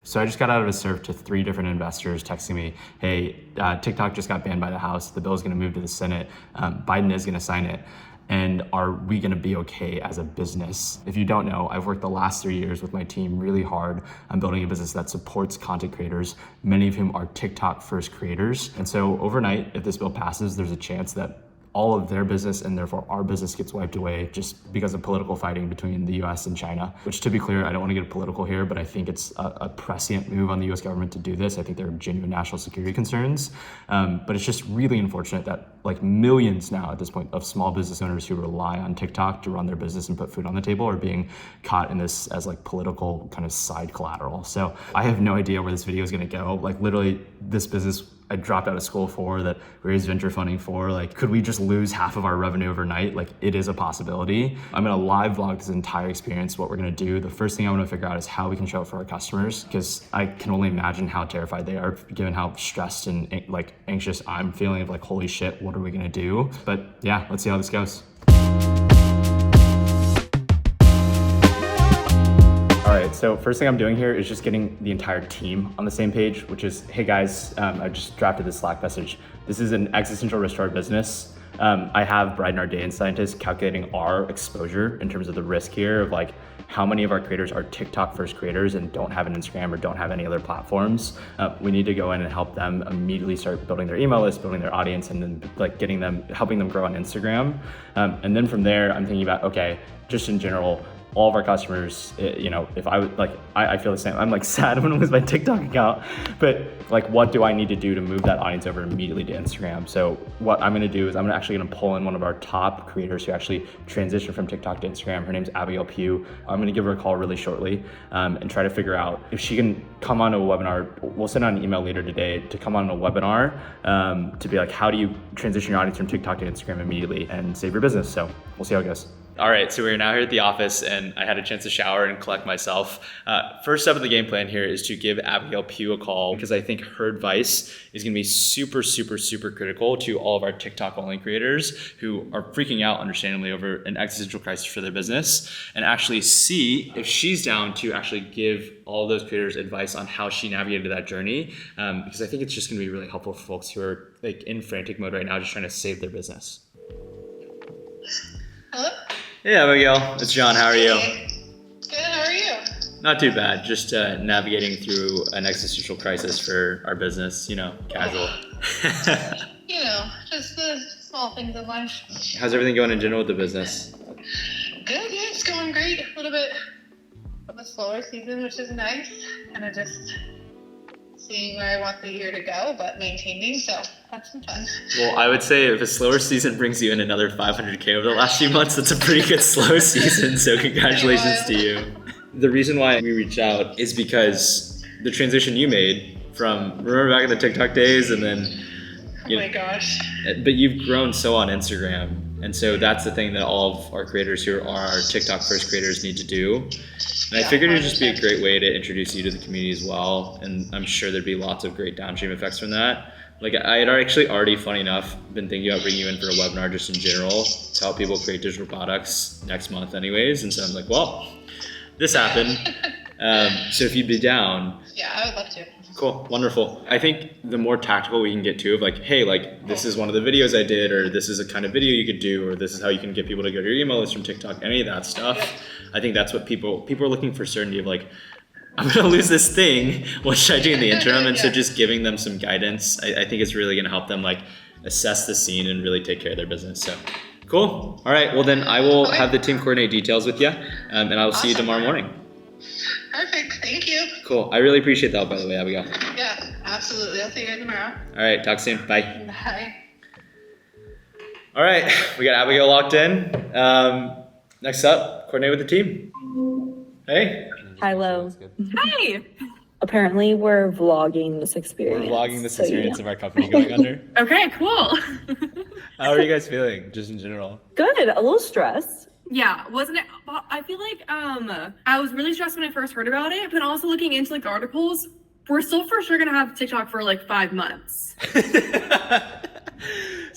So I just got out of a surf to 3 different investors texting me, hey, TikTok just got banned by the House. The bill is going to move to the Senate. Biden is going to sign it. And are we going to be okay as a business? If you don't know, I've worked the last 3 years with my team really hard on building a business that supports content creators, many of whom are TikTok first creators. And so overnight, if this bill passes, there's a chance that all of their business and therefore our business gets wiped away just because of political fighting between the US and China, which, to be clear, I don't want to get political here, but I think it's a prescient move on the US government to do this. I think there are genuine national security concerns. But it's just really unfortunate that like millions now at this point of small business owners who rely on TikTok to run their business and put food on the table are being caught in this as like political kind of side collateral. So I have no idea where this video is going to go. Like literally this business I dropped out of school for, that we raised venture funding for, like, could we just lose half of our revenue overnight? Like, it is a possibility. I'm gonna live vlog this entire experience, what we're gonna do. The first thing I wanna figure out is how we can show up for our customers, because I can only imagine how terrified they are, given how stressed and like anxious I'm feeling of like, holy shit, what are we gonna do? But yeah, let's see how this goes. All right, so first thing I'm doing here is just getting the entire team on the same page, which is, hey guys, I just drafted this Slack message. This is an existential risk to our business. I have Bryden, our data scientist, calculating our exposure in terms of the risk here of like how many of our creators are TikTok first creators and don't have an Instagram or don't have any other platforms. We need to go in and help them immediately start building their email list, building their audience, and then like helping them grow on Instagram. And then from there, I'm thinking about, okay, just in general, all of our customers, you know, if I would like, I feel the same. I'm like sad when I lose my TikTok account, but like, what do I need to do to move that audience over immediately to Instagram? So what I'm gonna do is I'm actually gonna pull in one of our top creators who actually transitioned from TikTok to Instagram. Her name's Abigail Pugh. I'm gonna give her a call really shortly and try to figure out if she can come on to a webinar. We'll send out an email later today to come on a webinar to be like, how do you transition your audience from TikTok to Instagram immediately and save your business? So we'll see how it goes. All right, so we're now here at the office and I had a chance to shower and collect myself. First step of the game plan here is to give Abigail Pugh a call, because I think her advice is gonna be super, super, super critical to all of our TikTok only creators who are freaking out understandably over an existential crisis for their business, and actually see if she's down to actually give all those creators advice on how she navigated that journey. Because I think it's just gonna be really helpful for folks who are like in frantic mode right now, just trying to save their business. Hello? Hey Abigail, it's John, how are you? Good, how are you? Not too bad, just navigating through an existential crisis for our business, you know, casual. You know, just the small things in life. How's everything going in general with the business? Good, yeah, it's going great. A little bit of a slower season, which is nice. Kind of just seeing where I want the year to go, but maintaining, so that's some fun. Well, I would say if a slower season brings you in another 500K over the last few months, that's a pretty good slow season, so congratulations to you. The reason why we reached out is because the transition you made from, remember back in the TikTok days, and then, Oh my gosh. But you've grown so on Instagram. And so that's the thing that all of our creators who are our TikTok first creators need to do. And I figured it'd just be a great way to introduce you to the community as well. And I'm sure there'd be lots of great downstream effects from that. Like I had actually already, funny enough, been thinking about bringing you in for a webinar just in general to help people create digital products next month anyways. And so I'm like, well, this happened. So if you'd be down. Yeah, I would love to. Cool, wonderful. I think the more tactical we can get to of like, hey, like this is one of the videos I did, or this is a kind of video you could do, or this is how you can get people to go to your email list from TikTok, any of that stuff. I think that's what people are looking for, certainty of like, I'm gonna lose this thing, what should I do in the interim? And so just giving them some guidance, I think it's really gonna help them like assess the scene and really take care of their business. So cool. All right, well then I will have the team coordinate details with you, and I will see you tomorrow morning. Perfect, thank you. Cool, I really appreciate that, by the way, Abigail. Yeah, absolutely. I'll see you guys tomorrow. All right, talk soon, bye. Bye. All right, we got Abigail locked in. Next up, coordinate with the team. Hey. Hello. Hi. Apparently, we're vlogging this experience. We're vlogging this experience of our company going under. Okay, cool. How are you guys feeling, just in general? Good. A little stressed. Yeah, wasn't it? I feel like I was really stressed when I first heard about it, but also looking into like the articles, we're still for sure gonna have TikTok for like 5 months.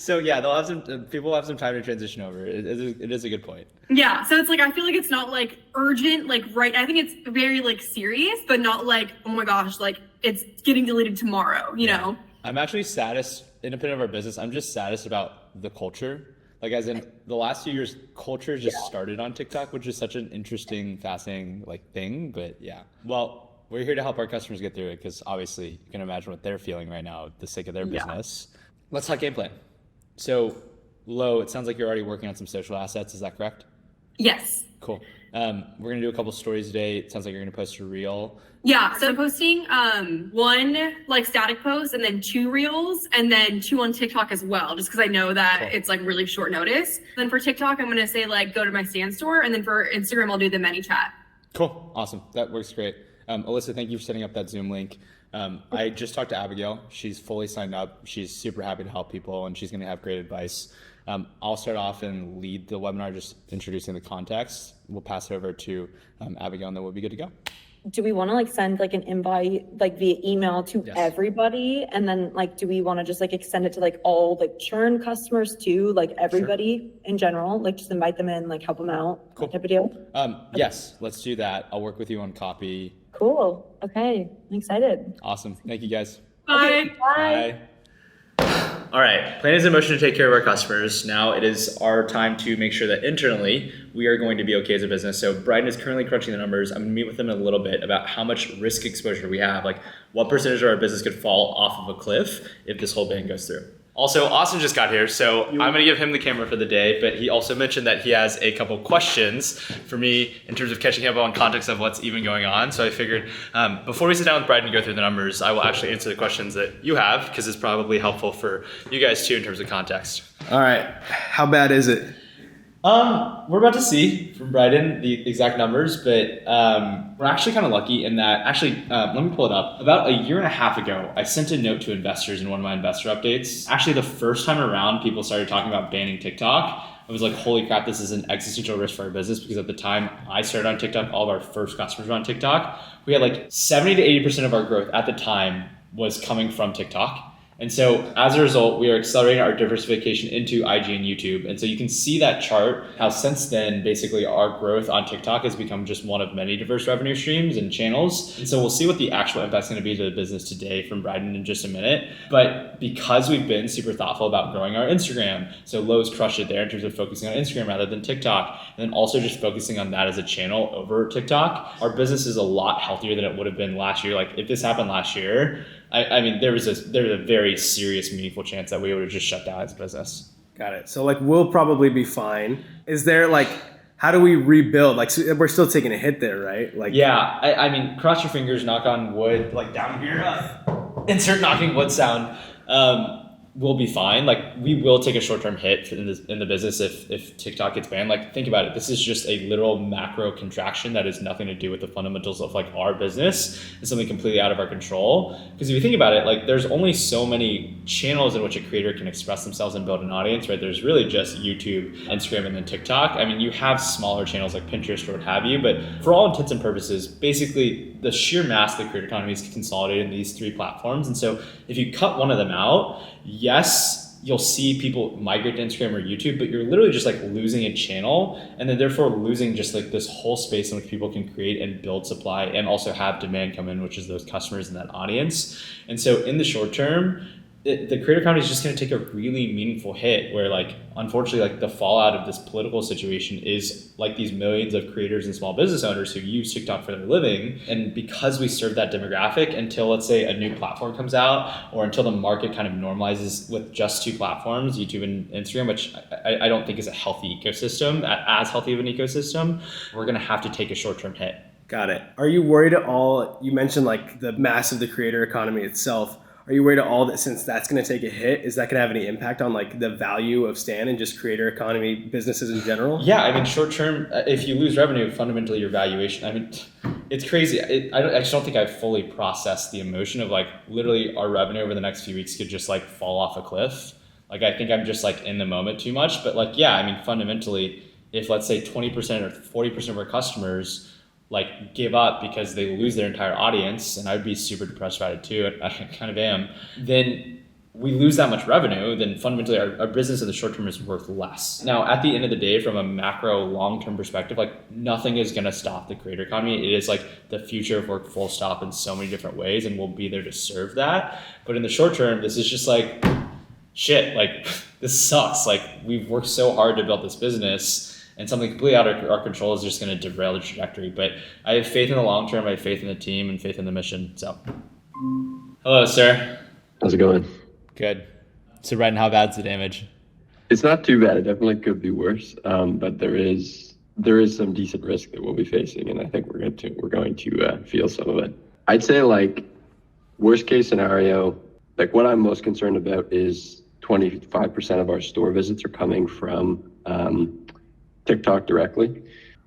So yeah, they'll have some people will have some time to transition over. It is a good point. Yeah, so it's like I feel like it's not like urgent, like right. I think it's very like serious, but not like oh my gosh, like it's getting deleted tomorrow. You know. I'm actually saddest, independent of our business. I'm just saddest about the culture. Like as in the last few years, culture just started on TikTok, which is such an interesting, fascinating like thing. But yeah, well, we're here to help our customers get through it because obviously you can imagine what they're feeling right now, the sake of their business. Let's talk game plan. So, Lo, it sounds like you're already working on some social assets. Is that correct? Yes. Cool. We're gonna do a couple stories today. It sounds like you're gonna post a reel. Yeah, so I'm posting one like static post and then 2 reels and then 2 on TikTok as well, just because I know that it's like really short notice. Then for TikTok, I'm gonna say like go to my stand store, and then for Instagram, I'll do the many chat. Cool, awesome, that works great. Alyssa, thank you for setting up that Zoom link. I just talked to Abigail. She's fully signed up. She's super happy to help people, and she's gonna have great advice. I'll start off and lead the webinar, just introducing the context. We'll pass it over to Abigail, and then we'll be good to go. Do we want to like send like an invite like via email to everybody? And then like, do we want to just like extend it to like all the churn customers too? Like everybody in general, like just invite them in, like help them out, type of deal? Yes, let's do that. I'll work with you on copy. Cool. Okay. I'm excited. Awesome. Thank you guys. Bye. Bye. All right, plan is in motion to take care of our customers. Now it is our time to make sure that internally we are going to be okay as a business. So Bryden is currently crunching the numbers. I'm gonna meet with them in a little bit about how much risk exposure we have, like what percentage of our business could fall off of a cliff if this whole ban goes through. Also, Austin just got here, so I'm gonna give him the camera for the day, but he also mentioned that he has a couple questions for me in terms of catching up on context of what's even going on. So I figured before we sit down with Bryden and go through the numbers, I will actually answer the questions that you have, because it's probably helpful for you guys too in terms of context. All right, how bad is it? We're about to see from Bryden the exact numbers, but we're actually kind of lucky in that, let me pull it up. About a year and a half ago, I sent a note to investors in one of my investor updates. Actually, the first time around, people started talking about banning TikTok. I was like, holy crap, this is an existential risk for our business, because at the time I started on TikTok, all of our first customers were on TikTok. We had like 70 to 80% of our growth at the time was coming from TikTok. And so as a result, we are accelerating our diversification into IG and YouTube. And so you can see that chart, how since then, basically our growth on TikTok has become just one of many diverse revenue streams and channels. And so we'll see what the actual impact's gonna be to the business today from Bryden in just a minute. But because we've been super thoughtful about growing our Instagram, so Lowe's crushed it there in terms of focusing on Instagram rather than TikTok, and then also just focusing on that as a channel over TikTok, our business is a lot healthier than it would have been last year. Like if this happened last year, I mean, there was a very serious, meaningful chance that we would have just shut down as a business. Got it. So like we'll probably be fine. Is there like, how do we rebuild? Like so we're still taking a hit there, right? Like yeah, I mean, cross your fingers, knock on wood, like down here, insert knocking wood sound. We'll be fine. Like we will take a short-term hit in the business if TikTok gets banned. Like think about it. This is just a literal macro contraction that has nothing to do with the fundamentals of like our business. It's something completely out of our control. Because if you think about it, like there's only so many channels in which a creator can express themselves and build an audience, right? There's really just YouTube, Instagram, and then TikTok. I mean, you have smaller channels like Pinterest or what have you, but for all intents and purposes, basically the sheer mass of the creator economy is consolidated in these 3 platforms. And so if you cut one of them out, yes, you'll see people migrate to Instagram or YouTube, but you're literally just like losing a channel, and then therefore losing just like this whole space in which people can create and build supply and also have demand come in, which is those customers and that audience. And so in the short term, the creator economy is just going to take a really meaningful hit where like, unfortunately, like the fallout of this political situation is like these millions of creators and small business owners who use TikTok for their living. And because we serve that demographic until let's say a new platform comes out or until the market kind of normalizes with just 2 platforms, YouTube and Instagram, which I don't think is a healthy ecosystem, as healthy of an ecosystem, we're going to have to take a short-term hit. Got it. Are you worried at all? You mentioned like the mass of the creator economy itself. Are you worried at all that since that's going to take a hit, is that going to have any impact on like the value of Stan and just creator economy businesses in general? Yeah, I mean, short term, if you lose revenue, fundamentally your valuation, I mean, it's crazy. I just don't think I've fully processed the emotion of like literally our revenue over the next few weeks could just like fall off a cliff. Like I think I'm just like in the moment too much, but like, yeah, I mean, fundamentally, if let's say 20% or 40% of our customers like give up because they lose their entire audience, and I'd be super depressed about it too, I kind of am, then we lose that much revenue, then fundamentally our business in the short term is worth less. Now, at the end of the day, from a macro long-term perspective, like nothing is going to stop the creator economy. It is like the future of work full stop in so many different ways, and we'll be there to serve that. But in the short term, this is just like, shit, like this sucks. Like we've worked so hard to build this business, and something completely out of our control is just going to derail the trajectory. But I have faith in the long term, I have faith in the team, and faith in the mission. So, hello, sir. How's it going? Good. So, Bryden, how bad's the damage? It's not too bad. It definitely could be worse, but there is some decent risk that we'll be facing, and I think we're going to feel some of it. I'd say like worst case scenario, like what I'm most concerned about is 25% of our store visits are coming from TikTok directly.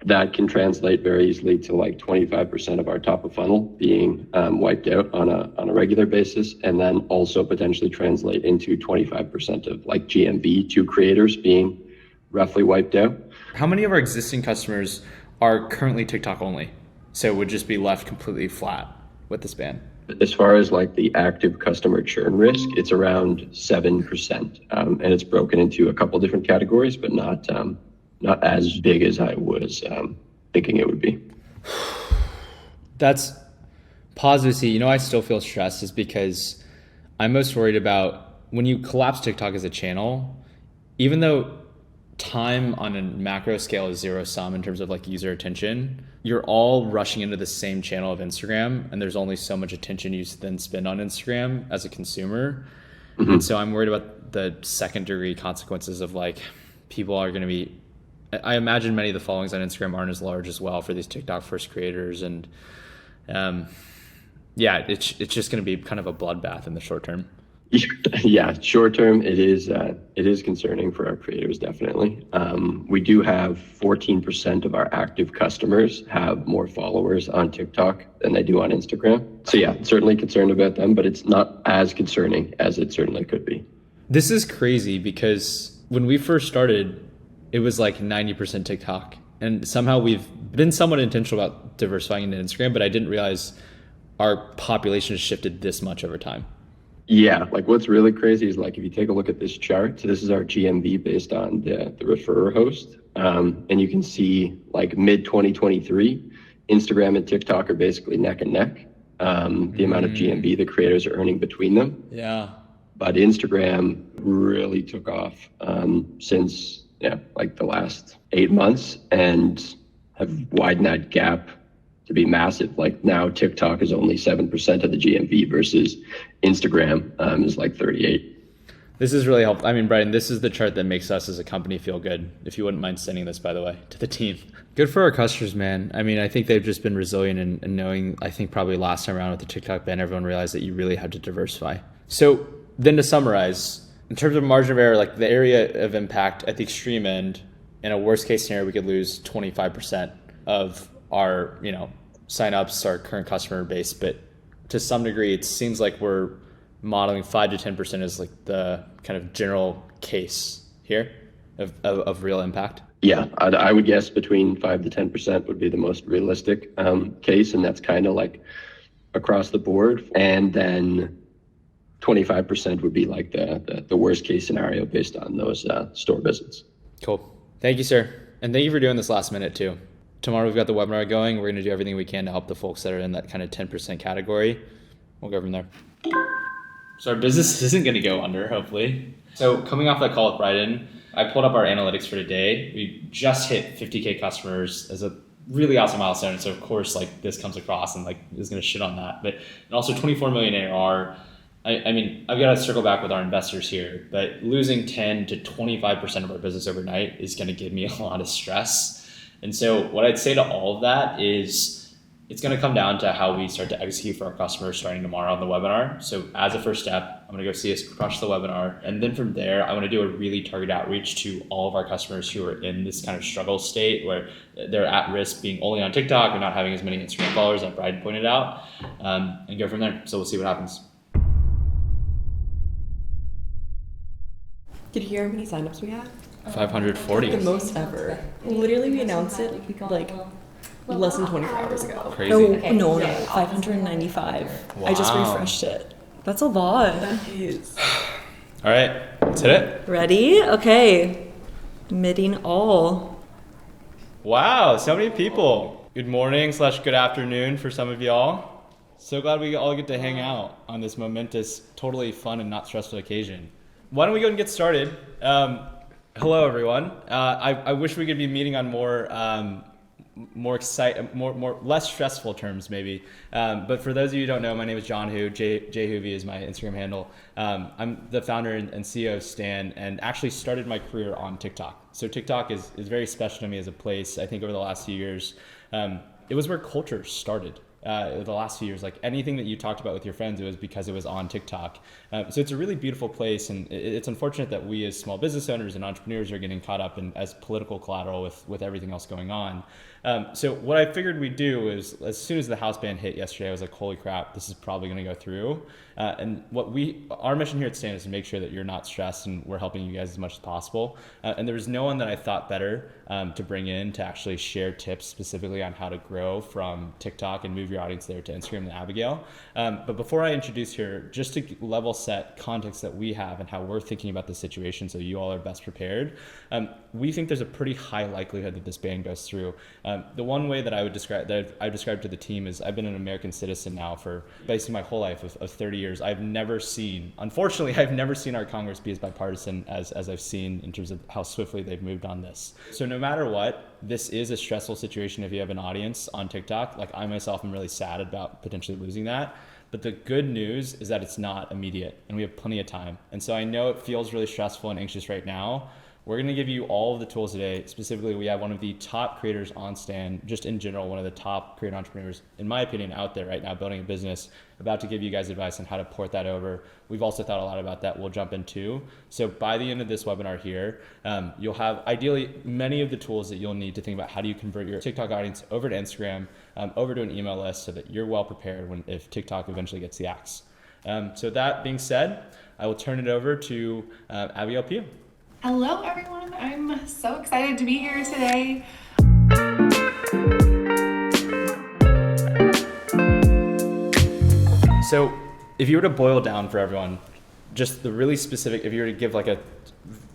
That can translate very easily to like 25% of our top of funnel being wiped out on a regular basis, and then also potentially translate into 25% of like GMV to creators being roughly wiped out. How many of our existing customers are currently TikTok only? So would just be left completely flat with this ban? As far as like the active customer churn risk, it's around 7%, and it's broken into a couple different categories, but not as big as I was thinking it would be. That's positive to see. You know, I still feel stressed is because I'm most worried about when you collapse TikTok as a channel, even though time on a macro scale is zero sum in terms of like user attention, you're all rushing into the same channel of Instagram, and there's only so much attention you then spend on Instagram as a consumer. Mm-hmm. And so I'm worried about the second degree consequences of like people are going to be, I imagine many of the followings on Instagram aren't as large as well for these TikTok first creators. And yeah, it's just going to be kind of a bloodbath in the short term. Yeah, short term, it is concerning for our creators, definitely. We do have 14% of our active customers have more followers on TikTok than they do on Instagram. So yeah, certainly concerned about them, but it's not as concerning as it certainly could be. This is crazy because when we first started, it was like 90% TikTok. And somehow we've been somewhat intentional about diversifying into Instagram, but I didn't realize our population has shifted this much over time. Yeah, like what's really crazy is like if you take a look at this chart, so this is our GMV based on the referrer host. And you can see like mid 2023, Instagram and TikTok are basically neck and neck. The amount of GMV the creators are earning between them. Yeah. But Instagram really took off since like the last 8 months and have widened that gap to be massive. Like now TikTok is only 7% of the GMV versus Instagram is like 38%. This is really helpful. I mean, Bryden, this is the chart that makes us as a company feel good. If you wouldn't mind sending this, by the way, to the team. Good for our customers, man. I mean, I think they've just been resilient and knowing, I think probably last time around with the TikTok ban, everyone realized that you really had to diversify. So then to summarize, in terms of margin of error, like the area of impact at the extreme end, in a worst case scenario, we could lose 25% of our, signups, our current customer base. But to some degree, it seems like we're modeling 5 to 10% as like the kind of general case here of real impact. Yeah, I would guess between 5 to 10% would be the most realistic case. And that's kind of like across the board. And then 25% would be like the worst case scenario based on those store visits. Cool. Thank you, sir. And thank you for doing this last minute too. Tomorrow we've got the webinar going. We're going to do everything we can to help the folks that are in that kind of 10% category. We'll go from there. So our business isn't going to go under, hopefully. So coming off that call with Bryden, I pulled up our analytics for today. We just hit 50K customers as a really awesome milestone. And so of course, like this comes across and like is going to shit on that. But and also 24 million ARR. I mean, I've got to circle back with our investors here, but losing 10 to 25% of our business overnight is going to give me a lot of stress. And so what I'd say to all of that is it's going to come down to how we start to execute for our customers starting tomorrow on the webinar. So as a first step, I'm going to go see us crush the webinar. And then from there, I want to do a really targeted outreach to all of our customers who are in this kind of struggle state where they're at risk being only on TikTok or not having as many Instagram followers that Bryden pointed out, and go from there. So we'll see what happens. Did you hear how many signups we had? 540. The most ever. Literally, we announced it like less than 24 hours ago. Crazy. No, 595. Wow. I just refreshed it. That's a lot. That is. All right, let's hit it. Ready? Okay. Admitting all. Wow, so many people. Good morning / good afternoon for some of y'all. So glad we all get to hang out on this momentous, totally fun and not stressful occasion. Why don't we go and get started? Hello, everyone. I wish we could be meeting on less stressful terms, maybe. But for those of you who don't know, my name is John Hu. Jayhoovy is my Instagram handle. I'm the founder and CEO of Stan, and actually started my career on TikTok. So TikTok is very special to me as a place. I think over the last few years, it was where culture started. The last few years, like anything that you talked about with your friends, it was because it was on TikTok. So it's a really beautiful place, and it's unfortunate that we as small business owners and entrepreneurs are getting caught up in as political collateral with everything else going on. So what I figured we'd do is, as soon as the house ban hit yesterday, I was like, holy crap, this is probably going to go through. And our mission here at Stan is to make sure that you're not stressed, and we're helping you guys as much as possible. And there was no one that I thought better to bring in to actually share tips specifically on how to grow from TikTok and move your audience there to Instagram than Abigail. But before I introduce her, just to level set context that we have and how we're thinking about the situation so you all are best prepared, we think there's a pretty high likelihood that this ban goes through. The one way that I would describe to the team is I've been an American citizen now for basically my whole life of 30 years. Unfortunately, I've never seen our Congress be as bipartisan as I've seen in terms of how swiftly they've moved on this. So no matter what, this is a stressful situation if you have an audience on TikTok. Like I myself am really sad about potentially losing that. But the good news is that it's not immediate and we have plenty of time. And so I know it feels really stressful and anxious right now. We're going to give you all of the tools today. Specifically, we have one of the top creators on Stan, just in general, one of the top creator entrepreneurs, in my opinion, out there right now building a business, about to give you guys advice on how to port that over. We've also thought a lot about that. We'll jump into. So by the end of this webinar here, you'll have ideally many of the tools that you'll need to think about how do you convert your TikTok audience over to Instagram, over to an email list so that you're well prepared if TikTok eventually gets the axe. So that being said, I will turn it over to Abigail Pugh. Hello everyone, I'm so excited to be here today. So if you were to boil down for everyone, just the really specific, if you were to give like a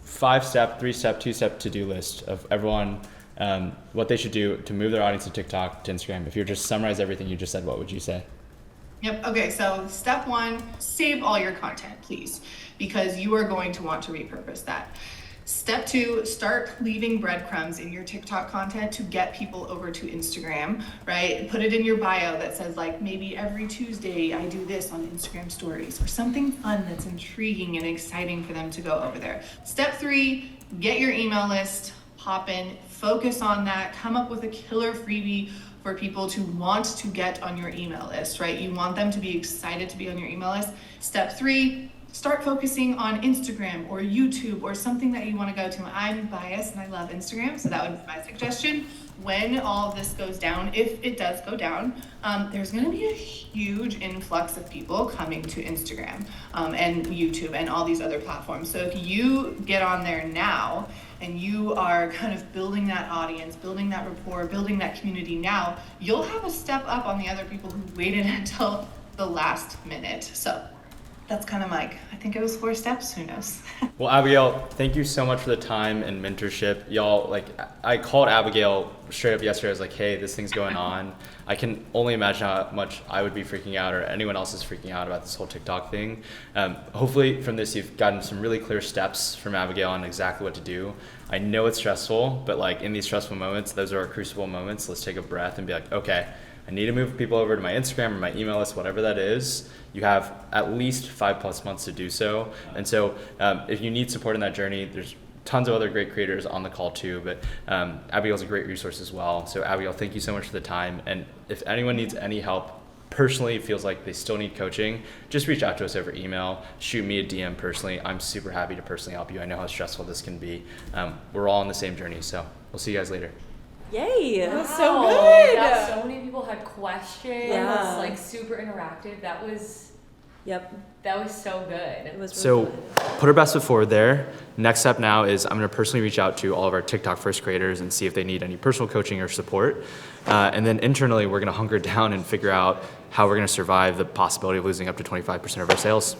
5-step, 3-step, 2-step to-do list of everyone, what they should do to move their audience to TikTok, to Instagram, if you were to just summarize everything you just said, what would you say? Yep, okay, so step 1, save all your content, please, because you are going to want to repurpose that. Step 2, start leaving breadcrumbs in your TikTok content to get people over to Instagram, right? Put it in your bio that says like, maybe every Tuesday I do this on Instagram stories, or something fun that's intriguing and exciting for them to go over there. Step 3, get your email list, pop in, focus on that, come up with a killer freebie for people to want to get on your email list, right? You want them to be excited to be on your email list. Step 3, start focusing on Instagram or YouTube or something that you want to go to. I'm biased and I love Instagram, so that would be my suggestion. When all of this goes down, if it does go down, there's going to be a huge influx of people coming to Instagram and YouTube and all these other platforms. So if you get on there now and you are kind of building that audience, building that rapport, building that community now, you'll have a step up on the other people who waited until the last minute. So that's kind of like, I think it was 4 steps, who knows? Well, Abigail, thank you so much for the time and mentorship. Y'all, like, I called Abigail straight up yesterday. I was like, hey, this thing's going on. I can only imagine how much I would be freaking out or anyone else is freaking out about this whole TikTok thing. Hopefully from this, you've gotten some really clear steps from Abigail on exactly what to do. I know it's stressful, but like in these stressful moments, those are our crucible moments. Let's take a breath and be like, okay, I need to move people over to my Instagram or my email list, whatever that is. You have at least 5+ months to do so. And so if you need support in that journey, there's tons of other great creators on the call too, but Abigail's a great resource as well. So Abigail, thank you so much for the time. And if anyone needs any help, personally feels like they still need coaching, just reach out to us over email, shoot me a DM personally. I'm super happy to personally help you. I know how stressful this can be. We're all on the same journey, so we'll see you guys later. Yay! That was Wow. so good. Yeah, so many people had questions. Yeah. Like super interactive. That was so good. It was really So good. put our best foot forward there. Next step now is I'm going to personally reach out to all of our TikTok first creators and see if they need any personal coaching or support. And then internally, we're going to hunker down and figure out how we're going to survive the possibility of losing up to 25% of our sales.